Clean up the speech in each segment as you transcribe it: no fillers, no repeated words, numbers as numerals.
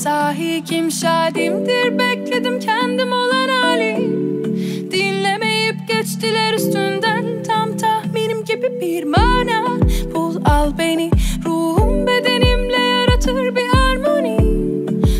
sahi, kim şadimdir, bekledim kendim olan hali. Dinlemeyip geçtiler üstünden, tam tahminim gibi bir mana. Bul al beni, ruhum bedenimle yaratır bir harmoni.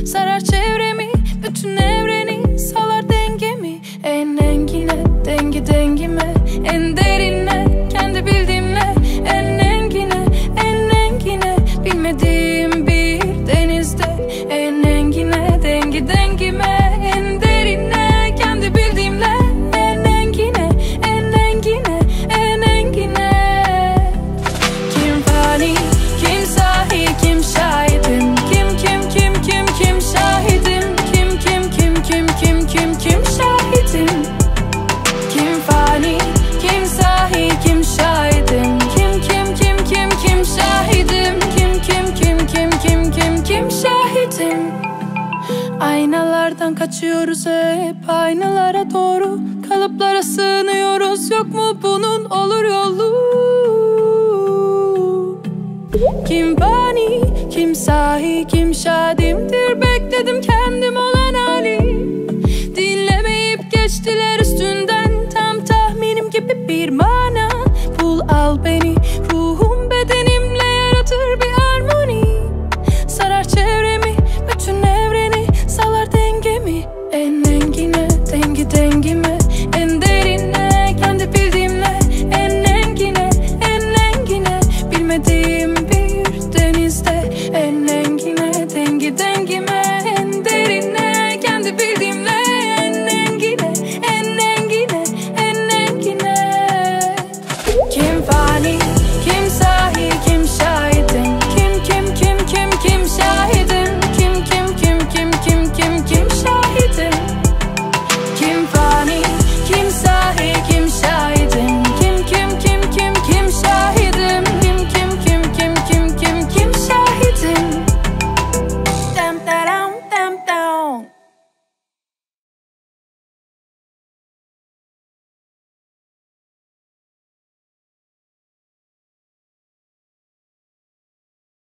Sarar çevremi, bütün evreni, salar dengemi. En engine, dengi dengime, en derine, kendi bildiğimle. En engine, en engine, bilmediğim bir denizde. En engine, dengi dengime, en derine, kendi bildiğimle. En engine, en engine, en engine. Kim fani, kim sahi, kim şahidim? Kim şahidim? Kim şahidim? Kim fani, kim sahi, kim şahidim? Kim şahidim? Kim şahidim? Aynalardan kaçıyoruz hep, aynalara doğru, kalıplara sığınıyoruz. Yok mu bunun olur yolu? Kim fani, kim sahi, kim şadimdir, bekledim kendimi.